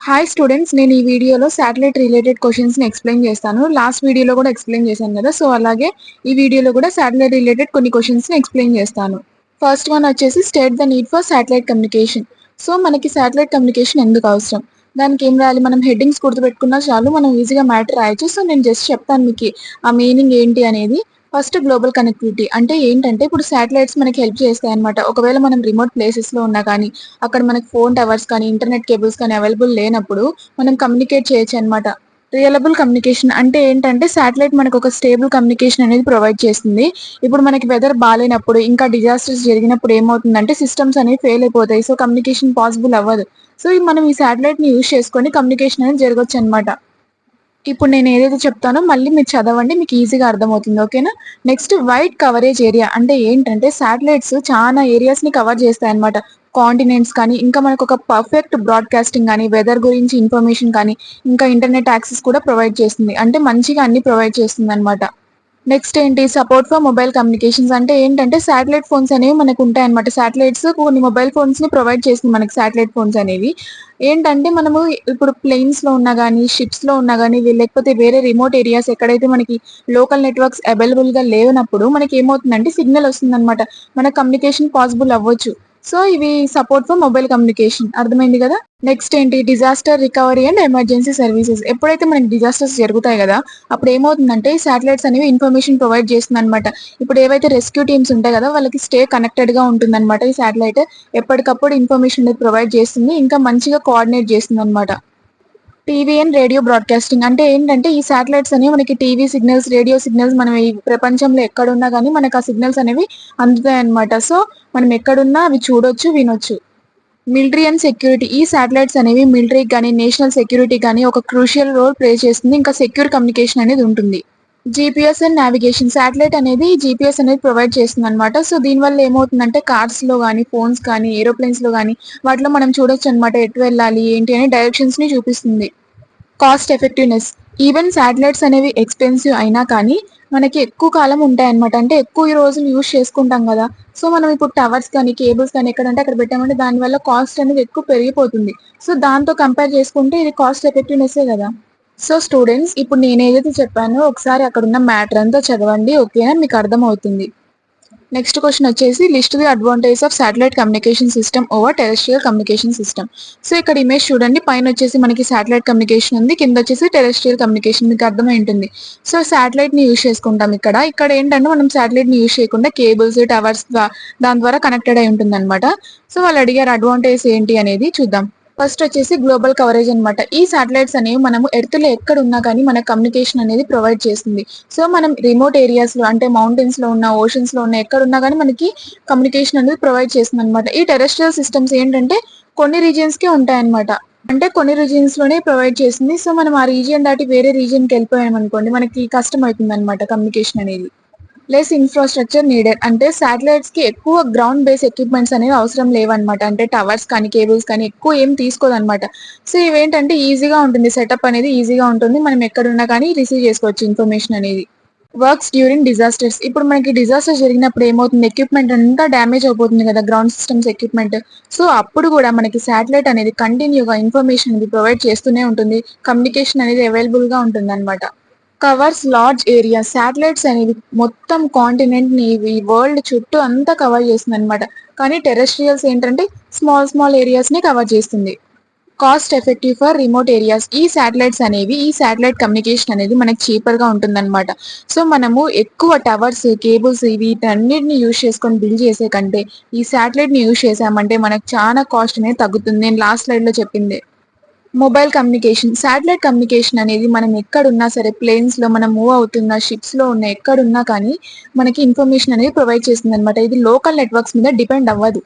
Hi students, నేను ఈ వీడియోలో శాటిలైట్ రిలేటెడ్ క్వశ్చన్స్ని ఎక్స్ప్లెయిన్ చేస్తాను. లాస్ట్ వీడియోలో కూడా ఎక్స్ప్లెయిన్ చేశాను కదా, సో అలాగే ఈ వీడియోలో కూడా శాటిలైట్ రిలేటెడ్ కొన్ని క్వశ్చన్స్ని ఎక్స్ప్లెయిన్ చేస్తాను. ఫస్ట్ వన్ వచ్చేసి state the need for satellite communication. So మనకి శాటిలైట్ కమ్యూనికేషన్ ఎందుకు అవసరం, దానికి ఏం రాయాలి, మనం హెడ్డింగ్స్ గుర్తుపెట్టుకున్నా చాలు, మనం ఈజీగా మ్యాటర్ రాయొచ్చు. సో నేను జస్ట్ చెప్తాను మీకు ఆ మీనింగ్ ఏంటి అనేది. ఫస్ట్ గ్లోబల్ కనెక్టివిటీ అంటే ఏంటంటే, ఇప్పుడు శాటిలైట్స్ మనకి హెల్ప్ చేస్తాయి అనమాట. ఒకవేళ మనం రిమోట్ ప్లేసెస్లో ఉన్నా కానీ, అక్కడ మనకి ఫోన్ టవర్స్ కానీ ఇంటర్నెట్ కేబుల్స్ కానీ అవైలబుల్ లేనప్పుడు మనం కమ్యూనికేట్ చేయొచ్చు అనమాట. రియలబుల్ కమ్యూనికేషన్ అంటే ఏంటంటే, శాటిలైట్ మనకు ఒక స్టేబుల్ కమ్యూనికేషన్ అనేది ప్రొవైడ్ చేస్తుంది. ఇప్పుడు మనకి వెదర్ బాగాలేనప్పుడు, ఇంకా డిజాస్టర్స్ జరిగినప్పుడు ఏమవుతుందంటే సిస్టమ్స్ అనేవి ఫెయిల్ అయిపోతాయి. సో కమ్యూనికేషన్ పాసిబుల్ అవ్వదు. సో మనం ఈ శాటిలైట్ ని యూజ్ చేసుకొని కమ్యూనికేషన్ అనేది జరగవచ్చు అనమాట. ఇప్పుడు నేను ఏదైతే చెప్తానో మళ్ళీ మీరు చదవండి, మీకు ఈజీగా అర్థమవుతుంది. ఓకేనా? నెక్స్ట్ వైడ్ కవరేజ్ ఏరియా అంటే ఏంటంటే, శాటిలైట్స్ చాలా ఏరియాస్ ని కవర్ చేస్తాయి అనమాట. కాంటినెంట్స్ కానీ, ఇంకా మనకు ఒక పర్ఫెక్ట్ బ్రాడ్కాస్టింగ్ కానీ, వెదర్ గురించి ఇన్ఫర్మేషన్ కానీ, ఇంకా ఇంటర్నెట్ యాక్సెస్ కూడా ప్రొవైడ్ చేస్తుంది. అంటే మంచిగా అన్ని ప్రొవైడ్ చేస్తుంది అనమాట. నెక్స్ట్ ఏంటి, సపోర్ట్ ఫర్ మొబైల్ కమ్యూనికేషన్స్ అంటే ఏంటంటే, శాటిలైట్ ఫోన్స్ అనేవి మనకు ఉంటాయన్నమాట. శాటిలైట్స్ కొన్ని మొబైల్ ఫోన్స్ ని ప్రొవైడ్ చేస్తుంది మనకి. శాటిలైట్ ఫోన్స్ అనేవి ఏంటంటే, మనము ఇప్పుడు ప్లేన్స్ లో ఉన్నా కానీ, షిప్స్ లో ఉన్నా కానీ, లేకపోతే వేరే రిమోట్ ఏరియాస్ ఎక్కడైతే మనకి లోకల్ నెట్వర్క్స్ అవైలబుల్ గా లేనప్పుడు మనకి ఏమవుతుందంటే సిగ్నల్ వస్తుందన్నమాట. మన కమ్యూనికేషన్ పాసిబుల్ అవ్వచ్చు. సో ఇవి సపోర్ట్ ఫర్ మొబైల్ కమ్యూనికేషన్. అర్థమైంది కదా? నెక్స్ట్ ఏంటి, disaster recovery and emergency services. ఎప్పుడైతే మనకి డిజాస్టర్స్ జరుగుతాయి కదా, అప్పుడు ఏమవుతుందంటే శాటిలైట్స్ అనేవి ఇన్ఫర్మేషన్ ప్రొవైడ్ చేస్తుంది అనమాట. ఇప్పుడు ఏవైతే రెస్క్యూ టీమ్స్ ఉంటాయి కదా, వాళ్ళకి స్టే కనెక్టెడ్ గా ఉంటుంది అనమాట. ఈ శాటిలైట్ ఎప్పటికప్పుడు ఇన్ఫర్మేషన్ అనేది ప్రొవైడ్ చేస్తుంది, ఇంకా మంచిగా కోఆర్డినేట్ చేస్తుంది అనమాట. టీవీ అండ్ రేడియో బ్రాడ్కాస్టింగ్ అంటే ఏంటంటే, ఈ శాటిలైట్స్ అనేవి మనకి టీవీ సిగ్నల్స్, రేడియో సిగ్నల్స్, మనం ఈ ప్రపంచంలో ఎక్కడున్నా కానీ మనకు ఆ సిగ్నల్స్ అనేవి అందుతాయి అనమాట. సో మనం ఎక్కడున్నా అవి చూడొచ్చు, వినొచ్చు. Military and security. ఈ శాటిలైట్స్ అనేవి మిలిటరీకి కానీ, నేషనల్ సెక్యూరిటీ కానీ ఒక క్రూషియల్ రోల్ ప్లే చేస్తుంది. ఇంకా సెక్యూర్ కమ్యూనికేషన్ అనేది ఉంటుంది. GPS and navigation. శాటిలైట్ అనేది జీపీఎస్ అనేది ప్రొవైడ్ చేస్తుంది అనమాట. సో దీనివల్ల ఏమవుతుందంటే, కార్స్ లో కానీ, ఫోన్స్ కానీ, ఏరోప్లేన్స్ లో కానీ, వాటిలో మనం చూడొచ్చు అనమాట ఎటు వెళ్ళాలి ఏంటి అని డైరెక్షన్స్ ని చూపిస్తుంది. Cost effectiveness. ఈవెన్ శాటిలైట్స్ అనేవి ఎక్స్పెన్సివ్ అయినా కానీ మనకి ఎక్కువ కాలం ఉంటాయన్నమాట. అంటే ఎక్కువ ఈ రోజులు యూజ్ చేసుకుంటాం కదా. సో మనం ఇప్పుడు టవర్స్ కానీ, కేబుల్స్ కానీ ఎక్కడంటే అక్కడ పెట్టామంటే దానివల్ల కాస్ట్ అనేది ఎక్కువ పెరిగిపోతుంది. సో దాంతో కంపేర్ చేసుకుంటే ఇది కాస్ట్ ఎఫెక్టివ్నెస్సే కదా. సో స్టూడెంట్స్, ఇప్పుడు నేను ఏదైతే చెప్పానో ఒకసారి అక్కడ ఉన్న మ్యాటర్ అంతా చదవండి. ఓకేనా? మీకు అర్థమవుతుంది. నెక్స్ట్ క్వశ్చన్ వచ్చేసి, list the advantage of satellite communication system over terrestrial communication system. So ఇక్కడ ఇమేజ్ చూడండి, పైన వచ్చేసి మనకి శాటిలైట్ కమ్యూనికేషన్ ఉంది, కింద వచ్చేసి టెరెస్ట్రియల్ కమ్యూనికేషన్. మీకు అర్థమై ఉంటుంది. సో శాటిలైట్ ని యూజ్ చేసుకుంటాం ఇక్కడ ఏంటంటే, మనం శాటిలైట్ ని యూజ్ చేయకుండా కేబుల్స్, టవర్స్ దాని ద్వారా కనెక్టెడ్ అయి ఉంటుంది అనమాట. సో వాళ్ళు అడిగారు అడ్వాంటేజ్ ఏంటి అనేది చూద్దాం. ఫస్ట్ వచ్చేసి గ్లోబల్ కవరేజ్ అనమాట. ఈ శాటిలైట్స్ అనేవి మనము ఎర్త్ లో ఎక్కడ ఉన్నా కానీ మన కమ్యూనికేషన్ అనేది ప్రొవైడ్ చేస్తుంది. సో మనం రిమోట్ ఏరియాస్ లో, అంటే మౌంటైన్స్ లో ఉన్న, ఓషన్స్ లో ఉన్న, ఎక్కడ ఉన్నా కానీ మనకి కమ్యూనికేషన్ అనేది ప్రొవైడ్ చేస్తుంది అనమాట. ఈ టెరెస్ట్రియల్ సిస్టమ్స్ ఏంటంటే కొన్ని రీజియన్స్ కే ఉంటాయన్నమాట. అంటే కొన్ని రీజియన్స్ లోనే ప్రొవైడ్ చేస్తుంది. సో మనం ఆ రీజియన్ దాటి వేరే రీజియన్ కి వెళ్ళిపోయాం అనుకోండి, మనకి కష్టం అవుతుంది అనమాట కమ్యూనికేషన్ అనేది. లెస్ ఇన్ఫ్రాస్ట్రక్చర్ నీడెడ్ అంటే శాటిలైట్స్ కి ఎక్కువ గ్రౌండ్ బేస్ ఎక్విప్మెంట్స్ అనేవి అవసరం లేవన్నమాట. అంటే టవర్స్ కానీ, కేబుల్స్ కానీ ఎక్కువ ఏం తీసుకోదన్నమాట. సో ఇవేంటంటే ఈజీగా ఉంటుంది, సెటప్ అనేది ఈజీగా ఉంటుంది, మనం ఎక్కడున్నా కానీ రిసీవ్ చేసుకోవచ్చు ఇన్ఫర్మేషన్ అనేది. Works during disasters. ఇప్పుడు మనకి డిజాస్టర్ జరిగినప్పుడు ఏమవుతుంది, ఎక్విప్మెంట్ అంతా డ్యామేజ్ అయిపోతుంది కదా, గ్రౌండ్ సిస్టమ్స్ ఎక్విప్మెంట్. సో అప్పుడు కూడా మనకి శాటిలైట్ అనేది కంటిన్యూగా ఇన్ఫర్మేషన్ అనేది ప్రొవైడ్ చేస్తూనే ఉంటుంది, కమ్యూనికేషన్ అనేది అవైలబుల్ గా ఉంటుంది అనమాట. Covers large area. శాటిలైట్స్ అనేవి మొత్తం కాంటినెంట్ ని, ఈ వరల్డ్ చుట్టూ అంతా కవర్ చేస్తుంది అనమాట. కానీ టెరెస్ట్రియల్స్ ఏంటంటే స్మాల్ స్మాల్ ఏరియాస్ ని కవర్ చేస్తుంది. Cost effective for remote areas. ఈ శాటిలైట్స్ అనేవి, ఈ శాటిలైట్ కమ్యూనికేషన్ అనేది మనకి చీపర్ గా ఉంటుందన్నమాట. సో మనము ఎక్కువ టవర్స్, కేబుల్స్ వీటన్నిటిని యూజ్ చేసుకొని బిల్డ్ చేసే కంటే ఈ శాటిలైట్ ని యూజ్ చేసామంటే మనకు చాలా కాస్ట్ అనేది తగ్గుతుంది. నేను లాస్ట్ స్లైడ్ లో చెప్పింది. Mobile communication. శాటిలైట్ కమ్యూనికేషన్ అనేది మనం ఎక్కడున్నా సరే, ప్లేన్స్ లో మనం మూవ్ అవుతున్నా, షిప్స్ లో ఉన్న, ఎక్కడున్నా కానీ మనకి ఇన్ఫర్మేషన్ అనేది ప్రొవైడ్ చేస్తుంది అనమాట. ఇది లోకల్ నెట్వర్క్స్ మీద డిపెండ్ అవ్వదు.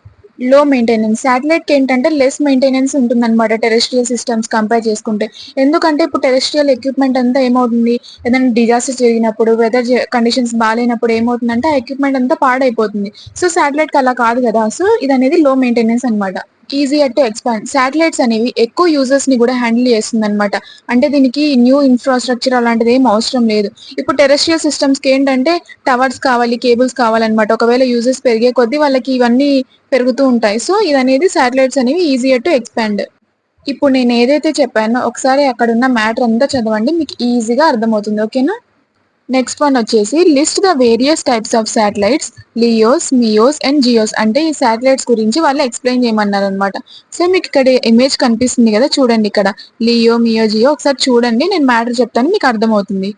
లో మెయింటెనెన్స్. శాటిలైట్ కి ఏంటంటే లెస్ మెయింటెనెన్స్ ఉంటుందన్నమాట టెరెస్ట్రియల్ సిస్టమ్స్ కంపేర్ చేసుకుంటే. ఎందుకంటే ఇప్పుడు టెరెస్ట్రియల్ ఎక్విప్మెంట్ అంతా ఏమవుతుంది, ఏదైనా డిజాస్టర్ జరిగినప్పుడు, వెదర్ కండిషన్స్ బాగాలేనప్పుడు ఏమవుతుందంటే ఆ ఎక్విప్మెంట్ అంతా పాడైపోతుంది. సో శాటిలైట్ కి అలా కాదు కదా. సో ఇది అనేది లో మెయింటెనెన్స్ అనమాట. Easier to expand. శాటిలైట్స్ అనేవి ఎక్కువ యూజర్స్ ని కూడా హ్యాండిల్ చేస్తుంది అనమాట. అంటే దీనికి న్యూ ఇన్ఫ్రాస్ట్రక్చర్ అలాంటిది ఏం అవసరం లేదు. ఇప్పుడు టెరెస్ట్రియల్ సిస్టమ్స్ కి ఏంటంటే టవర్స్ కావాలి, కేబుల్స్ కావాలన్నమాట. ఒకవేళ యూజర్స్ పెరిగే కొద్దీ వాళ్ళకి ఇవన్నీ పెరుగుతూ ఉంటాయి. సో ఇది అనేది శాటిలైట్స్ అనేవి ఈజియర్ టు ఎక్స్పాండ్. ఇప్పుడు నేను ఏదైతే చెప్పానో ఒకసారి అక్కడ ఉన్న మ్యాటర్ అంతా చదవండి, మీకు ఈజీగా అర్థమవుతుంది. ఓకేనా? నెక్స్ట్ వన్ వచ్చేసి list the various types of satellites, LEOs, MEOs and GEOs. అంటే ఈ శాటిలైట్స్ గురించి వాళ్ళు ఎక్స్ప్లెయిన్ చేయమన్నారు అనమాట. సో మీకు ఇక్కడ ఇమేజ్ కనిపిస్తుంది కదా, చూడండి ఇక్కడ లియో, మియో, జియో. ఒకసారి చూడండి, నేను మ్యాటర్ చెప్తాను, మీకు అర్థమవుతుంది.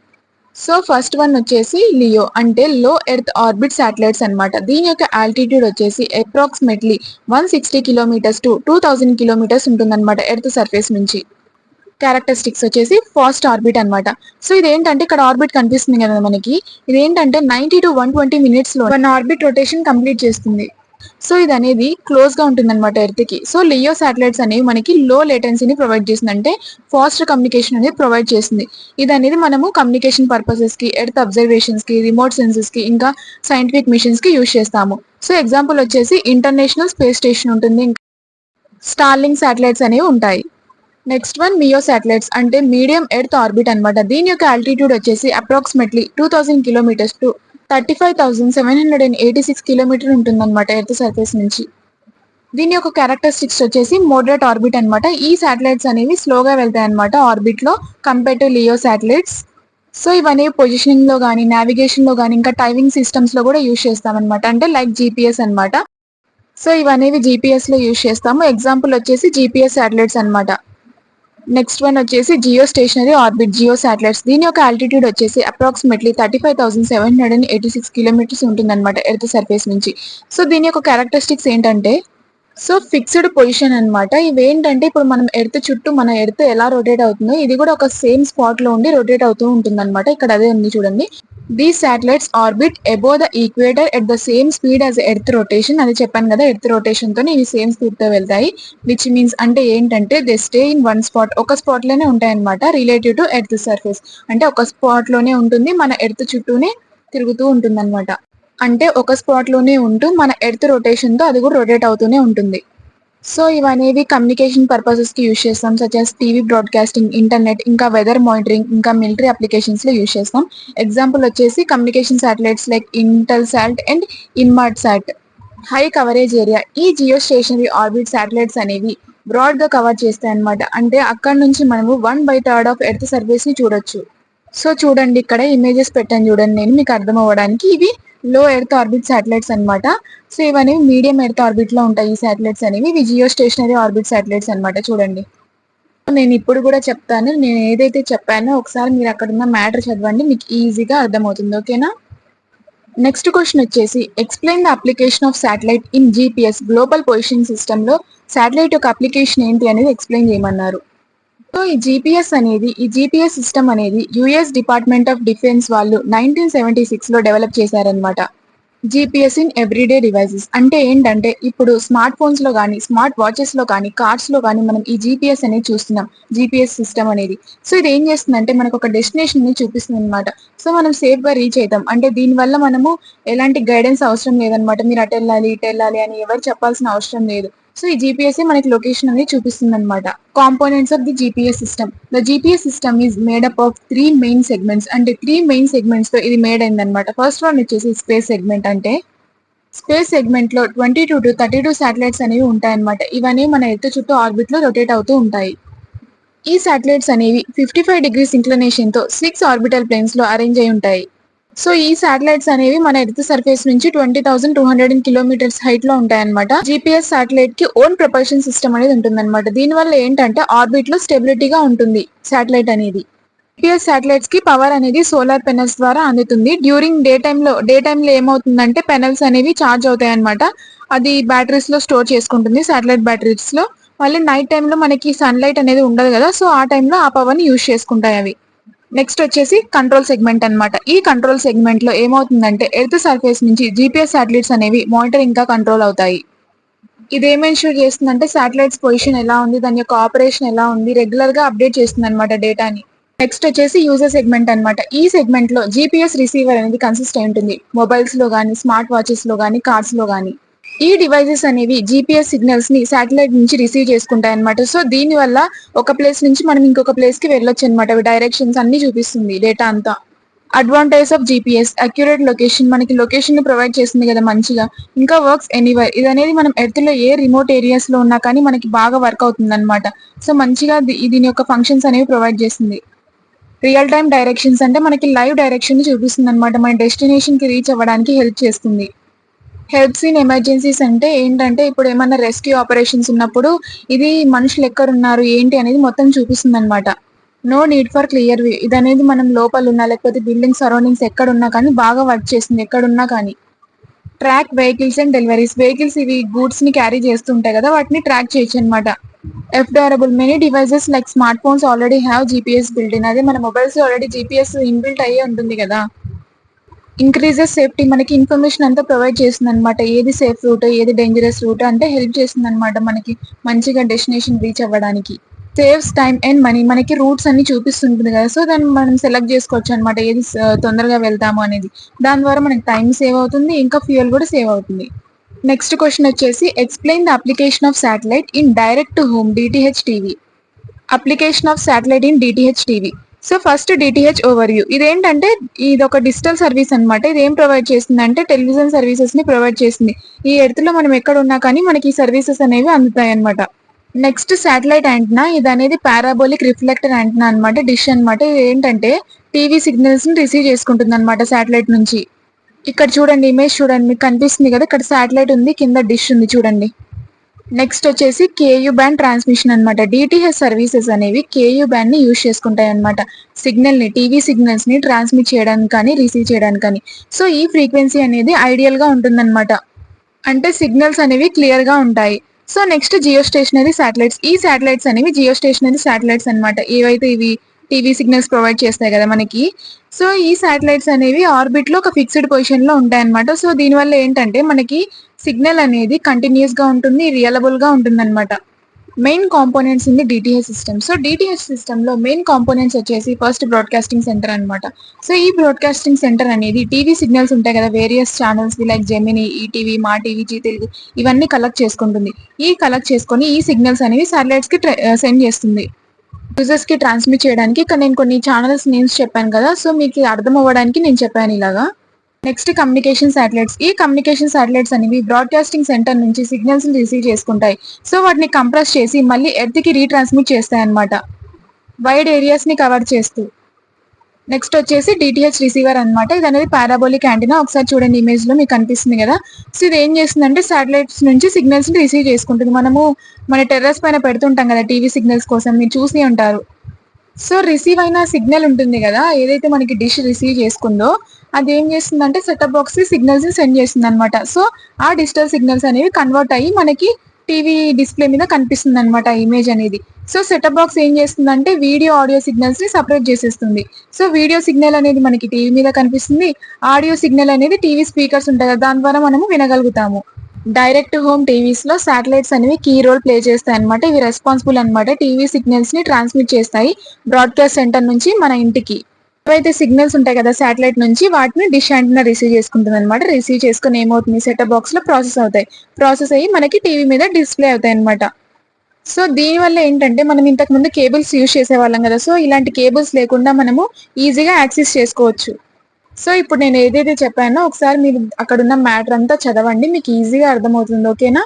సో ఫస్ట్ వన్ వచ్చేసి లియో అంటే లో ఎర్త్ ఆర్బిట్ శాటిలైట్స్ అన్నమాట. దీని యొక్క ఆల్టిట్యూడ్ వచ్చేసి అప్రాక్సిమేట్లీ 160 కిలోమీటర్స్ టు 2000 కిలోమీటర్స్ ఉంటుందన్నమాట ఎర్త్ సర్ఫేస్ నుంచి. క్యారెక్టరిస్టిక్స్ వచ్చేసి ఫాస్ట్ ఆర్బిట్ అన్నమాట. సో ఇదేంటంటే ఇక్కడ ఆర్బిట్ కనిపిస్తుంది కదా మనకి, ఇదేంటంటే 90 to 120 మినిట్స్ లో వన్ ఆర్బిట్ రొటేషన్ కంప్లీట్ చేస్తుంది. సో ఇది అనేది క్లోజ్ గా ఉంటుంది అనమాట ఎర్త్ కి. సో లియో శాటిలైట్స్ అనేవి మనకి లో లేటెన్సీని ప్రొవైడ్ చేస్తుంది, అంటే ఫాస్ట్ కమ్యూనికేషన్ అనేది ప్రొవైడ్ చేస్తుంది. ఇది అనేది మనము కమ్యూనికేషన్ పర్పసెస్ కి, ఎర్త్ అబ్జర్వేషన్స్ కి, రిమోట్ సెన్సెస్ కి, ఇంకా సైంటిఫిక్ మిషన్స్ కి యూజ్ చేస్తాము. సో ఎగ్జాంపుల్ వచ్చేసి ఇంటర్నేషనల్ స్పేస్ స్టేషన్ ఉంటుంది, ఇంకా స్టార్లింక్ శాటిలైట్స్ అనేవి ఉంటాయి. నెక్స్ట్ వన్ మియో శాటిలైట్స్ అంటే మీడియం ఎర్త్ ఆర్బిట్ అన్నమాట. దీని యొక్క ఆల్టిట్యూడ్ వచ్చేసి అప్రాక్సిమేట్లీ 2000 కిలోమీటర్స్ టు 35,786 కిలోమీటర్ ఉంటుందన్నమాట ఎర్త్ సర్ఫేస్ నుంచి. దీని యొక్క క్యారెక్టరిస్టిక్స్ వచ్చేసి మోడరేట్ ఆర్బిట్ అన్నమాట. ఈ శాటిలైట్స్ అనేవి స్లోగా వెళ్తాయి అనమాట ఆర్బిట్ లో compare to Leo satellites. So ఇవన్నీ పొజిషనింగ్ లో కానీ, నావిగేషన్ లో కానీ, ఇంకా టైమింగ్ సిస్టమ్స్ లో కూడా యూజ్ చేస్తామన్నమాట, అంటే లైక్ జీపీఎస్ అన్నమాట. సో ఇవనేవి జీపీఎస్ లో యూజ్ చేస్తాము. ఎగ్జాంపుల్ వచ్చేసి జీపీఎస్ శాటిలైట్స్ అన్నమాట. నెక్స్ట్ వన్ వచ్చేసి geo stationery orbit geo satellites. దీని యొక్క ఆల్టిట్యూడ్ వచ్చేసి అప్రాక్సిమేట్లీ 35,786 కిలోమీటర్స్ ఉంటుందన్నమాట ఎర్త్ సర్ఫేస్ నుంచి. సో దీని యొక్క క్యారెక్టరిస్టిక్స్ ఏంటంటే, సో ఫిక్స్డ్ పొజిషన్ అన్నమాట. ఇవేంటంటే ఇప్పుడు మనం ఎర్త్ చుట్టూ మన ఎర్త్ ఎలా రొటేట్ అవుతుందో ఇది కూడా ఒక సేమ్ స్పాట్ లో ఉండి రొటేట్ అవుతూ ఉంటుంది అనమాట. ఇక్కడ అదే ఉంది చూడండి. These satellites orbit above the equator at the same speed as earth rotation. అది చెప్పాను కదా, ఎర్త్ రొటేషన్ తో ఇవి సేమ్ స్పీడ్ తో వెళ్తాయి. విచ్ మీన్స్ అంటే ఏంటంటే they stay in one spot, ఒక స్పాట్ లోనే ఉంటాయి అనమాట. రిలేటివ్ టు ఎర్త్ సర్ఫేస్ అంటే ఒక స్పాట్ లోనే ఉంటుంది, మన ఎర్త్ చుట్టూనే తిరుగుతూ ఉంటుంది అనమాట. అంటే ఒక స్పాట్ లోనే ఉంటూ మన ఎర్త్ రొటేషన్ తో అది కూడా రొటేట్ అవుతూనే ఉంటుంది. సో ఇవనేవి కమ్యూనికేషన్ పర్పసెస్ కి యూజ్ చేస్తాం, such as TV broadcasting, internet, ఇంకా వెదర్ మానిటరింగ్, ఇంకా మిలిటరీ అప్లికేషన్స్ లో యూజ్ చేస్తాం. ఎగ్జాంపుల్ వచ్చేసి communication satellites like Intelsat and Inmarsat. High coverage area ఈ జియో స్టేషనరీ ఆర్బిట్ శాటిలైట్స్ అనేవి బ్రాడ్ గా కవర్ చేస్తాయి అనమాట. అంటే అక్కడ నుంచి మనము 1/3 ఆఫ్ ఎర్త్ సర్ఫేస్ ని చూడొచ్చు. సో చూడండి, ఇక్కడ ఇమేజెస్ పెట్టాను చూడండి నేను, మీకు అర్థం అవ్వడానికి. ఇవి లో ఎర్త్ ఆర్బిట్ శాటిలైట్స్ అన్నమాట. సో ఇవనేవి మీడియం ఎర్త్ ఆర్బిట్ లో ఉంటాయి ఈ శాటిలైట్స్ అనేవి. ఇవి జియో స్టేషనరీ ఆర్బిట్ శాటిలైట్స్ అన్నమాట. చూడండి, నేను ఇప్పుడు కూడా చెప్తాను, నేను ఏదైతే చెప్పానో ఒకసారి మీరు అక్కడ ఉన్న మ్యాటర్ చదవండి, మీకు ఈజీగా అర్థమవుతుంది. ఓకేనా? నెక్స్ట్ క్వశ్చన్ వచ్చేసి explain the application of satellite in GPS global positioning system లో శాటిలైట్ యొక్క అప్లికేషన్ ఏంటి అనేది ఎక్స్ప్లెయిన్ చేయమన్నారు. సో ఈ జీపీఎస్ సిస్టమ్ అనేది యుఎస్ డిపార్ట్మెంట్ ఆఫ్ డిఫెన్స్ వాళ్ళు 1976 లో డెవలప్ చేశారనమాట. జీపీఎస్ ఇన్ ఎవ్రీడే డివైసెస్ అంటే ఏంటంటే, ఇప్పుడు స్మార్ట్ ఫోన్స్ లో కానీ, స్మార్ట్ వాచెస్ లో కానీ, కార్స్ లో కానీ మనం ఈ జీపీఎస్ అనేది చూస్తున్నాం, జీపీఎస్ సిస్టమ్ అనేది. సో ఇది ఏం చేస్తుందంటే మనకు ఒక డెస్టినేషన్ ని చూపిస్తుంది అనమాట. సో మనం సేఫ్ గా రీచ్ అవుతాం. అంటే దీని వల్ల మనము ఎలాంటి గైడెన్స్ అవసరం లేదనమాట. మీరు అటు వెళ్ళాలి, ఇటు వెళ్ళాలి అని ఎవరు చెప్పాల్సిన అవసరం లేదు. సో ఈ జీపీఎస్ మనకి లొకేషన్ అనేది చూపిస్తుంది అనమాట. Components of the GPS system. The GPS system is made up of 3 main segments. అంటే 3 మెయిన్ సెగ్మెంట్స్ తో ఇది మేడ్ అయిందనమాట. ఫస్ట్ వన్ వచ్చేసి స్పేస్ సెగ్మెంట్. అంటే స్పేస్ సెగ్మెంట్ లో 22 to 32 శాటిలైట్స్ అనేవి ఉంటాయన్నమాట. ఇవన్నీ మన ఎర్త్ చుట్టూ ఆర్బిట్ లో రొటేట్ అవుతూ ఉంటాయి. ఈ శాటిలైట్స్ అనేవి 55 degrees ఇంక్లినేషన్ తో 6 ఆర్బిటల్ ప్లేన్స్ లో అరేంజ్ అయి ఉంటాయి. సో ఈ శాటిలైట్స్ అనేవి మన ఎర్త్ సర్ఫేస్ నుంచి 20,200 కిలోమీటర్స్ హైట్ లో ఉంటాయన్నమాట. జీపీఎస్ శాటిలైట్ కి ఓన్ ప్రొపల్షన్ సిస్టమ్ అనేది ఉంటుందన్నమాట. దీని వల్ల ఏంటంటే ఆర్బిట్ లో స్టెబిలిటీగా ఉంటుంది శాటిలైట్ అనేది. జీపీఎస్ శాటిలైట్స్ కి పవర్ అనేది సోలార్ పెనల్స్ ద్వారా అందుతుంది. డ్యూరింగ్ డే టైమ్ లో ఏమవుతుందంటే పెనల్స్ అనేవి చార్జ్ అవుతాయి అనమాట. అది బ్యాటరీస్ లో స్టోర్ చేసుకుంటుంది, శాటిలైట్ బ్యాటరీస్ లో. మళ్ళీ నైట్ టైమ్ లో మనకి సన్లైట్ అనేది ఉండదు కదా, సో ఆ టైంలో ఆ పవర్ ని యూజ్ చేసుకుంటాయి అవి. నెక్స్ట్ వచ్చేసి కంట్రోల్ సెగ్మెంట్ అన్నమాట. ఈ కంట్రోల్ సెగ్మెంట్ లో ఏమవుతుందంటే ఎర్త్ సర్ఫేస్ నుంచి జీపీఎస్ శాటిలైట్స్ అనేవి మానిటర్ ఇంకా కంట్రోల్ అవుతాయి. ఇది ఏం ఎన్ష్యూర్ చేస్తుందంటే శాటిలైట్స్ పొజిషన్ ఎలా ఉంది, దాని యొక్క ఆపరేషన్ ఎలా ఉంది, రెగ్యులర్ గా అప్డేట్ చేస్తుంది అనమాట డేటాని. నెక్స్ట్ వచ్చేసి యూజర్ సెగ్మెంట్ అన్నమాట. ఈ సెగ్మెంట్ లో జీపీఎస్ రిసీవర్ అనేది కన్సిస్ట్ అయి ఉంటుంది. మొబైల్స్ లో గానీ, స్మార్ట్ వాచెస్ లో గానీ, కార్స్ లో గానీ. ఈ డివైజెస్ అనేవి జీపీఎస్ సిగ్నల్స్ ని శాటిలైట్ నుంచి రిసీవ్ చేసుకుంటాయి అనమాట. సో దీని వల్ల ఒక ప్లేస్ నుంచి మనం ఇంకొక ప్లేస్ కి వెళ్ళొచ్చు అనమాట. అవి డైరెక్షన్స్ అన్ని చూపిస్తుంది డేటా అంతా. Advantage of GPS accurate location, మనకి లొకేషన్ ని ప్రొవైడ్ చేస్తుంది కదా మంచిగా. ఇంకా వర్క్స్ ఎనీవేర్, ఇది అనేది మనం ఎర్త్ లో ఏ రిమోట్ ఏరియాస్ లో ఉన్నా కానీ మనకి బాగా వర్క్ అవుతుంది అనమాట. సో మంచిగా దీని యొక్క ఫంక్షన్స్ అనేవి ప్రొవైడ్ చేస్తుంది. రియల్ టైమ్ డైరెక్షన్స్ అంటే మనకి లైవ్ డైరెక్షన్ చూపిస్తుంది అనమాట, మన డెస్టినేషన్ కి రీచ్ అవ్వడానికి హెల్ప్ చేస్తుంది. హెల్ప్స్ ఇన్ ఎమర్జెన్సీస్ అంటే ఏంటంటే ఇప్పుడు ఏమన్నా రెస్క్యూ ఆపరేషన్స్ ఉన్నప్పుడు ఇది మనుషులు ఎక్కడున్నారు ఏంటి అనేది మొత్తం చూపిస్తుంది అనమాట. No need for clear view, ఇది అనేది మనం లోపల ఉన్నా లేకపోతే బిల్డింగ్ సరౌండింగ్స్ ఎక్కడ ఉన్నా కానీ బాగా వర్క్ చేస్తుంది ఎక్కడున్నా కానీ. Track vehicles and deliveries, vehicles ఇవి గూడ్స్ ని క్యారీ చేస్తుంటాయి కదా, వాటిని ట్రాక్ చేయొచ్చు అనమాట. F durable, many devices like smart phones already have GPS built in, అదే మన మొబైల్స్ ఆల్రెడీ జీపీఎస్ ఇన్బిల్ట్ అయ్యే ఉంటుంది కదా. ఇంక్రీజెస్ సేఫ్టీ, మనకి ఇన్ఫర్మేషన్ అంతా ప్రొవైడ్ చేస్తుంది అనమాట, ఏది సేఫ్ రూట్ ఏది డేంజరస్ రూట్ అంటే హెల్ప్ చేస్తుంది అనమాట మనకి మంచిగా డెస్టినేషన్ రీచ్ అవ్వడానికి. సేవ్స్ టైమ్ అండ్ మనీ, మనకి రూట్స్ అన్ని చూపిస్తుంటుంది కదా, సో దాన్ని మనం సెలెక్ట్ చేసుకోవచ్చు అనమాట ఏది తొందరగా వెళ్తాము అనేది. దాని ద్వారా మనకి టైం సేవ్ అవుతుంది, ఇంకా ఫ్యూయల్ కూడా సేవ్ అవుతుంది. నెక్స్ట్ క్వశ్చన్ వచ్చేసి explain the application of satellite in direct to home DTH TV. Application of satellite in DTH TV. So first DTH over view, ఇదేంటంటే ఇది ఒక డిజిటల్ సర్వీస్ అనమాట. ఇది ఏం ప్రొవైడ్ చేస్తుంది అంటే టెలివిజన్ సర్వీసెస్ ని ప్రొవైడ్ చేస్తుంది. ఈ ఎర్త్ లో మనం ఎక్కడ ఉన్నా కానీ మనకి ఈ సర్వీసెస్ అనేవి అందుతాయి అనమాట. నెక్స్ట్ శాటిలైట్ యాంటనా, ఇది అనేది పారాబోలిక్ రిఫ్లెక్టర్ యాంటనా అనమాట, డిష్ అనమాట. ఇది ఏంటంటే టీవీ సిగ్నల్స్ ని రిసీవ్ చేసుకుంటుంది అనమాట శాటిలైట్ నుంచి. ఇక్కడ చూడండి ఇమేజ్ చూడండి, మీకు కనిపిస్తుంది కదా, ఇక్కడ శాటిలైట్ ఉంది, కింద డిష్ ఉంది చూడండి. నెక్స్ట్ వచ్చేసి కేయూ బ్యాండ్ ట్రాన్స్మిషన్ అనమాట. డిటిహెచ్ సర్వీసెస్ అనేవి కేయూ బ్యాండ్ ని యూజ్ చేసుకుంటాయి అనమాట, సిగ్నల్ ని టీవీ సిగ్నల్స్ ని ట్రాన్స్మిట్ చేయడానికి కానీ రిసీవ్ చేయడానికి కానీ. సో ఈ ఫ్రీక్వెన్సీ అనేది ఐడియల్ గా ఉంటుందన్నమాట, అంటే సిగ్నల్స్ అనేవి క్లియర్ గా ఉంటాయి. So next geo stationary satellites, ఈ శాటిలైట్స్ అనేవి జియో స్టేషనరీ శాటిలైట్స్ అనమాట, ఏవైతే ఇవి టీవీ సిగ్నల్స్ ప్రొవైడ్ చేస్తాయి కదా మనకి. సో ఈ శాటిలైట్స్ అనేవి ఆర్బిట్ లో ఒక ఫిక్స్డ్ పొజిషన్ లో ఉంటాయి అనమాట. సో దీనివల్ల ఏంటంటే మనకి సిగ్నల్ అనేది కంటిన్యూస్ గా ఉంటుంది, రియలబుల్ గా ఉంటుంది అనమాట. Main components in the DTH system. So DTH system లో మెయిన్ కాంపోనెంట్స్ వచ్చేసి ఫస్ట్ బ్రాడ్కాస్టింగ్ సెంటర్ అనమాట. సో ఈ బ్రాడ్కాస్టింగ్ సెంటర్ అనేది టీవీ సిగ్నల్స్ ఉంటాయి కదా various channels like Gemini, ETV, మా టీవీ, జీ తెలుగు, ఇవన్నీ కలెక్ట్ చేసుకుంటుంది. ఈ కలెక్ట్ చేసుకొని ఈ సిగ్నల్స్ అనేవి సాటిలైట్స్ కి సెండ్ చేస్తుంది యూజర్స్ కి ట్రాన్స్మిట్ చేయడానికి. ఇక్కడ నేను కొన్ని ఛానల్స్ నేమ్స్ చెప్పాను కదా, సో మీకు అర్థం అవ్వడానికి నేను చెప్పాను ఇలాగా. నెక్స్ట్ కమ్యూనికేషన్ శాటిలైట్స్, ఈ కమ్యూనికేషన్ శాటిలైట్స్ అనేవి బ్రాడ్కాస్టింగ్ సెంటర్ నుంచి సిగ్నల్స్ ని రిసీవ్ చేసుకుంటాయి. సో వాటిని కంప్రెస్ చేసి మళ్ళీ ఎర్త్ కి రీట్రాన్స్మిట్ చేస్తాయి అనమాట, వైడ్ ఏరియాస్ ని కవర్ చేస్తూ. నెక్స్ట్ వచ్చేసి డిటిహెచ్ రిసీవర్ అనమాట, ఇది అనేది పారాబోలిక్ యాంటీనా. ఒకసారి చూడండి ఇమేజ్ లో మీకు కనిపిస్తుంది కదా. సో ఇది ఏం చేస్తుందంటే శాటిలైట్స్ నుంచి సిగ్నల్స్ ని రిసీవ్ చేసుకుంటుంది. మనము మన టెర్రస్ పైన పెడుతుంటాం కదా టీవీ సిగ్నల్స్ కోసం, మీరు చూసి ఉంటారు. సో రిసీవ్ అయిన సిగ్నల్ ఉంటుంది కదా, ఏదైతే మనకి డిష్ రిసీవ్ చేసుకుందో అది ఏం చేస్తుందంటే సెటప్ బాక్స్ కి సిగ్నల్స్ ని సెండ్ చేస్తుంది అనమాట. సో ఆ డిజిటల్ సిగ్నల్స్ అనేవి కన్వర్ట్ అయ్యి మనకి టీవీ డిస్ప్లే మీద కనిపిస్తుంది అనమాట ఇమేజ్ అనేది. సో సెటప్ బాక్స్ ఏం చేస్తుందంటే వీడియో ఆడియో సిగ్నల్స్ ని సపరేట్ చేసేస్తుంది. సో వీడియో సిగ్నల్ అనేది మనకి టీవీ మీద కనిపిస్తుంది, ఆడియో సిగ్నల్ అనేది టీవీ స్పీకర్స్ ఉంటాయి కదా దాని ద్వారా మనము వినగలుగుతాము. డైరెక్ట్ హోమ్ టీవీస్ లో శాటిలైట్స్ అనేవి కీ రోల్ ప్లే చేస్తాయి అనమాట. ఇవి రెస్పాన్సిబుల్ అనమాట, టీవీ సిగ్నల్స్ ని ట్రాన్స్మిట్ చేస్తాయి బ్రాడ్కాస్ట్ సెంటర్ నుంచి మన ఇంటికి. ఏవైతే సిగ్నల్స్ ఉంటాయి కదా శాటిలైట్ నుంచి వాటిని డిష్ యాంటెన్నా రిసీవ్ చేసుకుంటుంది అనమాట. రిసీవ్ చేసుకుని ఏమవుతుంది సెటప్ బాక్స్ లో ప్రాసెస్ అయ్యి మనకి టీవీ మీద డిస్ప్లే అవుతాయి అనమాట. సో దీనివల్ల ఏంటంటే మనం ఇంతకు ముందు కేబుల్స్ యూజ్ చేసేవాళ్ళం కదా, సో ఇలాంటి కేబుల్స్ లేకుండా మనము ఈజీగా యాక్సెస్ చేసుకోవచ్చు. సో ఇప్పుడు నేను ఏదైతే చెప్పానో ఒకసారి మీరు అక్కడ ఉన్న మ్యాటర్ అంతా చదవండి, మీకు ఈజీగా అర్థమవుతుంది. ఓకేనా?